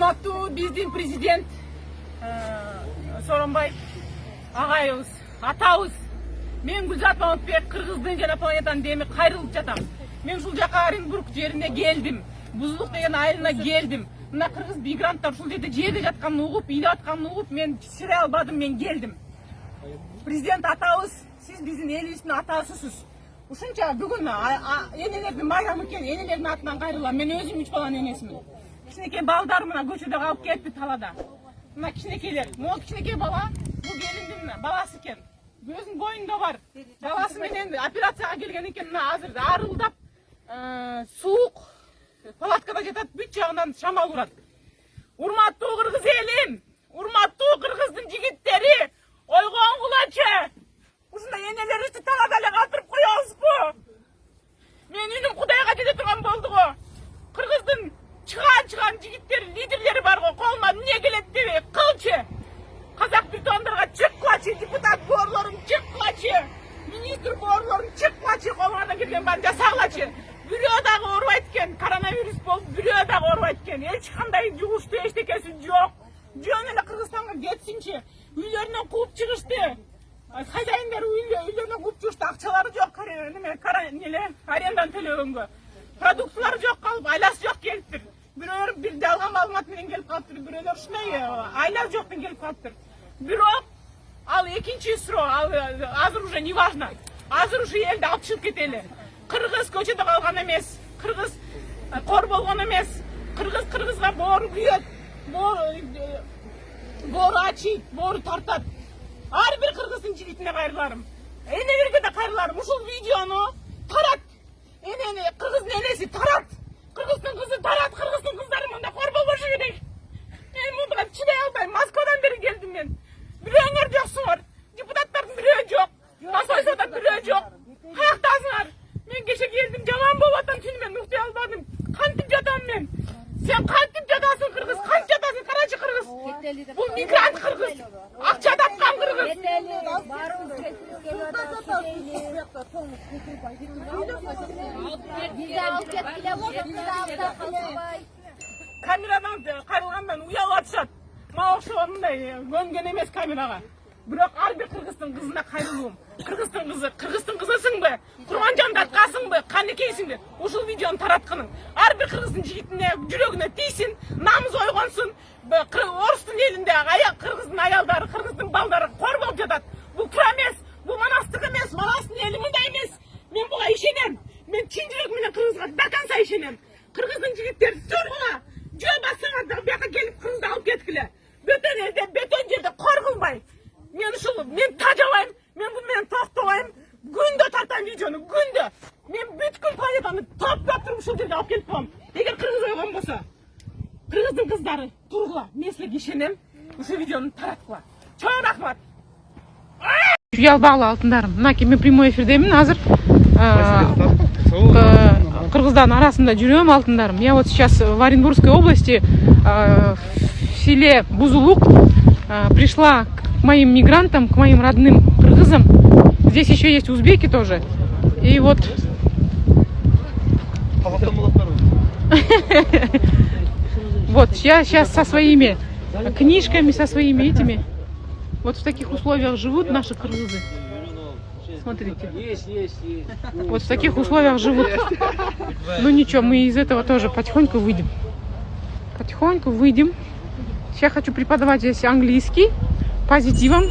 Урматтуу биздин президент Сооронбай агайыбыз, атабыз. Мен Гүлзат Мамытбек Кыргыздын жана планетанын деми кайрылып жатам. Мен ушул жака Оренбург жерине келдим. Бузулук деген айылына келдим. Мына кыргыз мигранттар ушул жерде жерде жатканын угуп, ыйлап атканын угуп, мен чыра албадым, мен келдим. Президент атабыз, сиз биздин элибиздин атасысыз. Ушунча бүгүн энелердин байрамы экен, энелердин атынан кайрылам. Мен өзүм 3 баланын энесимин. Кичинекей балдарым мына көчөдө калып кетти талада. Мына кичинекейлер, могу кичинекей бала, бул келиндин баласы экен. Өзүнүн боюнда бар. Баласы менен операцияга келген экен, мына азыр арылдап, суук палаткада жатат, бүт жагынан шамал урат. Урматтуу кыргыз элим, урматтуу кыргыздын жигиттери, ойгоңгулачы. Ушундай энелерибизди талада эле калтырып коебузбу? Мен үнүм Кудайга жете турган болду го. Кыргыздын чыган жигиттери, лидерлери бар го, колуна эмне келет дебей кылчы. Казак бетондарга чыккылачы, депутат боорлорун чыккылачы, министр боорлорун чыккылачы, колуңарда келген баарын жасагылачы. Бирөө дагы оорубайт экен, коронавирус болуп, бирөө дагы оорубайт экен. Эч кандай жугуштуу эчтекеси жок. Жөн эле Кыргызстанга кетсинчи. Үйлөрүнөн кууп чыгышты. Хозяиндер үйлөрүнөн кууп чыгышты, акчалары жок, арендадан төлөгөнгө. Продукциялары жок калып, айласы жок келиптир. Бирөөлөр бир жалган маалымат менен келип калыптыр, бирөөлөр ушундай айласы жоктон келип калыптыр. Бирок ал экинчи суроо, азыр уже не важно. Азыр уже элди алып чыгып кетели. Кыргыз көчөдө калган эмес, кыргыз кор болгон эмес, кыргызга боору күйөт, боору ачыйт, боору тартат. Ар бир кыргыздын жигитине кайрыларым, энелерге да кайрыларым. Ушул видеону тарат, кыргыздын энеси тарат, кыргыздын кызы тарат, кыргыздын кыздары мында кор болбошу керек. Мен мынга чыдай албайм, Москвадан бери келдим мен. Бирөөңөр жоксуңар, депутаттардын бирөө жок, Басойсода бирөө жок. Каяктасыңар? Мен кеше келдим, жаман болуп атам, түнү мен уктay албадым. Кантип жатам мен? Сен кантип жатасың кыргыз? Кантип жатасың? Карачы кыргыз. Бул мигрант кыргыз. Акча тапкан кыргыз. Камерадан кайрылгандан уялып атышат. Мага окшогон мындай көнгөн эмес камерага. Бирок ар бир кыргыздын кызына кайрылуум. Кыргыздын кызысыңбы? Курманжан даткасыңбы? Канекейсиңби? Ушул видеону таратканың. Ар бир кыргыздын жигитине, жүрөгүнө тийсин, намыз ойгонсун. Орустун элинде кыргыздын аялдары, кыргыздын балдары кор болуп жатат. Бул туура эмес, бул манастык эмес, манастын эли мындай эмес. Мен буга ишенем. Мен чын жүрөк менен кыргызга до конца ишенем. Кыргыздын жигиттери тургула, жөө бассаңар да бияка келип кыргызды алып кеткиле. Бөтөн элде, бөтөн жерде кор кылбай. Мен тажабайм, мен бул менен токтобойм. Күндө тартам видеону, күндө. Мен бүткүл планетаны топтоп туруп ушул жерге алып келип коем. Эгер кыргыз ойгон болсо, кыргыздын кыздары тургула, мен силерге ишенем. Ушул видеону тараткыла. Чоң рахмат. Уялбагыла алтындарым. Мынакей мен прямой эфирдемин азыр. Кыргыздардын арасында жүрөм алтындарым. Я вот сейчас в Оренбургской области, в селе Бузулук, пришла к моим мигрантам, к моим родным кыргызам. Здесь еще есть узбеки тоже. И вот... Вот, я сейчас со своими книжками, со своими этими... Вот в таких условиях живут наши кыргызы. Смотрите. Вот в таких условиях живут. Ну ничего, мы из этого тоже потихоньку выйдем. Потихоньку выйдем. Сейчас хочу преподавать здесь английский позитивом,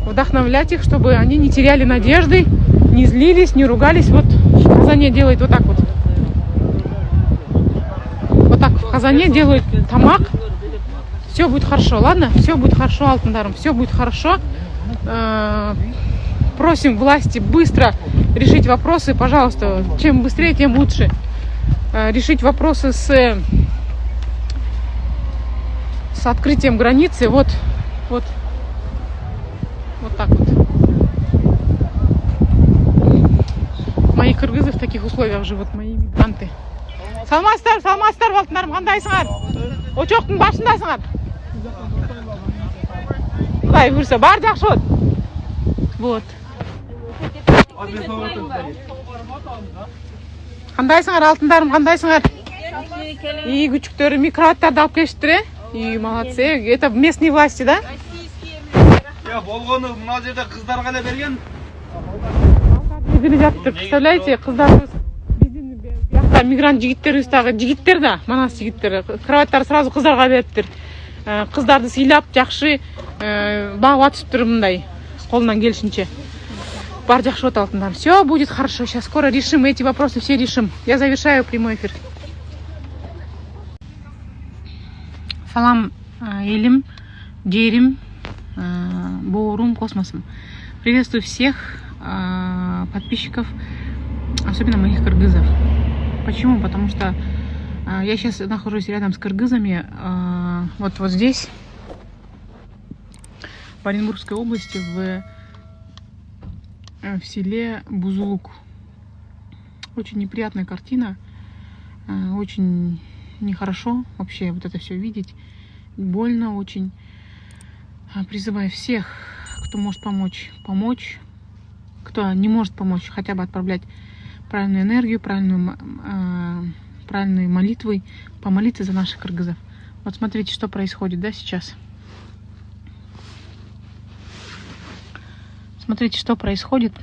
вдохновлять их, чтобы они не теряли надежды, не злились, не ругались. Вот в Казани делают вот так вот. Вот так в Казани делают тамак. Все будет хорошо, ладно? Все будет хорошо, алтындарым, все будет хорошо. Просим власти быстро решить вопросы, пожалуйста. Чем быстрее, тем лучше. Решить вопросы с открытием границы. Вот так вот. Мои кыргызы в таких условиях живут, мои мигранты. Саламатсыздар, алтындарым, кандайсыңар? Очоктун башындасыңар? Кудай буйрса, баары жакшы болот. Вот. Кандайсыңар алтындарым, кандайсыңар? И күчүктөрү микроаттарды алып келиштир, И молодцы. Это местные власти, да? Представляете, қыздар мигрант жігіттер ұстағы жігіттер да, манас жігіттер. Кроваттар сразу қыздарға беріптір. Қыздарды сыйлап, жақшы бағып атыптыр мындай. Қолынан келшінше. Бар жақшы оталтындар. Все будет хорошо. Сейчас скоро решим эти вопросы, все решим. Я завершаю прямой эфир. Салам елім, жерім, бауырым, космосом. Приветствую всех подписчиков, особенно моих кыргызов. Почему? Потому что я сейчас нахожусь рядом с кыргызами, вот здесь, в Оренбургской области, в селе Бузулук. Очень неприятная картина, очень нехорошо вообще вот это все видеть, больно очень. Призываю всех, кто может помочь, кто не может помочь, хотя бы отправлять правильную энергию, правильные молитвы, помолиться за наших кыргызов. Вот смотрите, что происходит, да, сейчас. Смотрите, что происходит.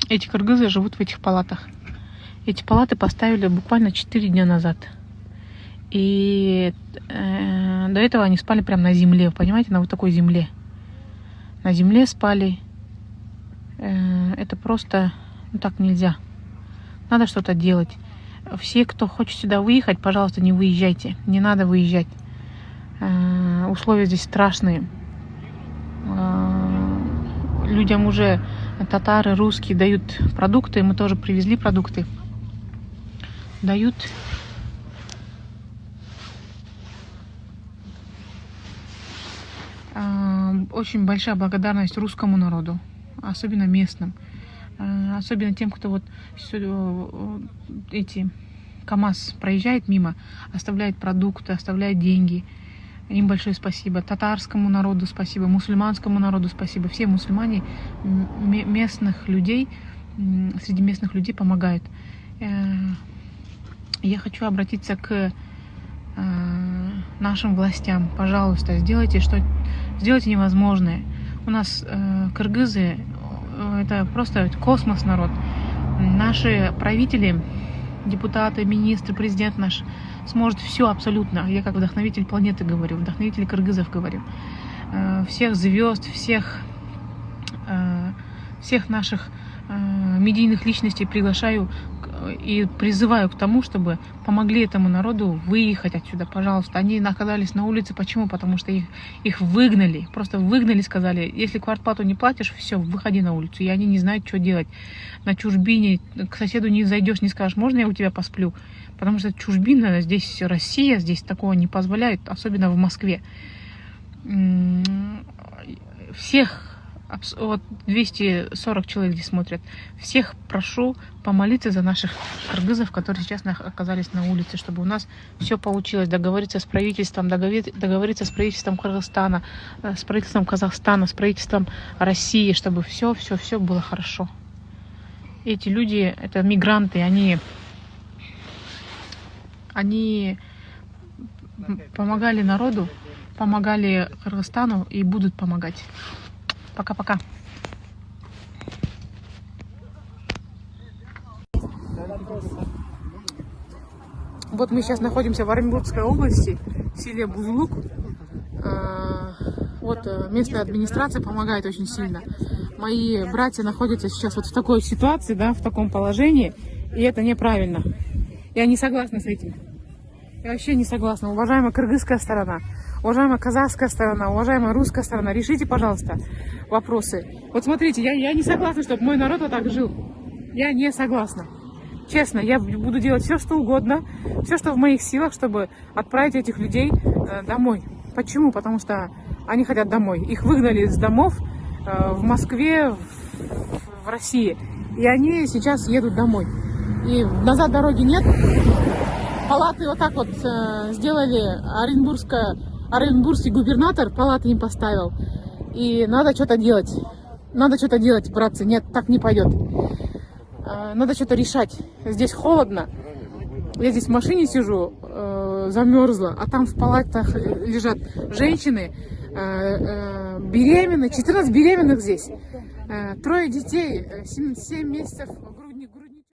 Эти кыргызы живут в этих палатах. Эти палаты поставили буквально 4 дня назад. И до этого они спали прямо на земле, понимаете, на вот такой земле. На земле спали. Это просто, ну так нельзя. Надо что-то делать. Все, кто хочет сюда выехать, пожалуйста, не выезжайте. Не надо выезжать. Условия здесь страшные. Людям уже татары, русские дают продукты. Мы тоже привезли продукты. Дают. Очень большая благодарность русскому народу, особенно местным, особенно тем, кто вот эти КамАЗ проезжает мимо, оставляет продукты, оставляет деньги. Им большое спасибо. Татарскому народу спасибо, мусульманскому народу спасибо. Все мусульмане местных людей, среди местных людей помогают. Я хочу обратиться к нашим властям. Пожалуйста, сделайте невозможное. У нас кыргызы это просто космос народ. Наши правители, депутаты, министры, президент наш сможет все абсолютно. Я как вдохновитель планеты говорю, вдохновитель кыргызов говорю. Всех звезд, всех наших медийных личностей приглашаю и призываю к тому, чтобы помогли этому народу выехать отсюда, пожалуйста. Они оказались на улице. Почему? Потому что их выгнали. Просто выгнали, сказали, если квартплату не платишь, все, выходи на улицу. И они не знают, что делать. На чужбине к соседу не зайдешь, не скажешь, можно я у тебя посплю? Потому что чужбина, здесь Россия, здесь такого не позволяет, особенно в Москве. Всех, вот 240 человек здесь смотрят, всех прошу помолиться за наших кыргызов, которые сейчас оказались на улице, чтобы у нас все получилось, договориться с правительством, договориться с правительством Кыргызстана, с правительством Казахстана, с правительством России, чтобы все было хорошо. Эти люди, это мигранты, они помогали народу, помогали Кыргызстану и будут помогать. Пока-пока. Вот мы сейчас находимся в Оренбургской области, в селе Бузулук. Вот местная администрация помогает очень сильно. Мои братья находятся сейчас вот в такой ситуации, да, в таком положении, и это неправильно. Я не согласна с этим. Я вообще не согласна. Уважаемая кыргызская сторона, уважаемая казахская сторона, уважаемая русская сторона, решите, пожалуйста, вопросы. Вот смотрите, я не согласна, чтобы мой народ вот так жил. Я не согласна. Честно, я буду делать все, что угодно, все, что в моих силах, чтобы отправить этих людей домой. Почему? Потому что они хотят домой. Их выгнали из домов в Москве, в России. И они сейчас едут домой. И назад дороги нет. Палаты вот так вот сделали, оренбургский губернатор палаты им поставил. И надо что-то делать. Надо что-то делать, братцы. Нет, так не пойдет. Надо что-то решать. Здесь холодно. Я здесь в машине сижу. замерзла, а там в палатах лежат женщины, беременные, 14 беременных здесь, 3 детей, 7 месяцев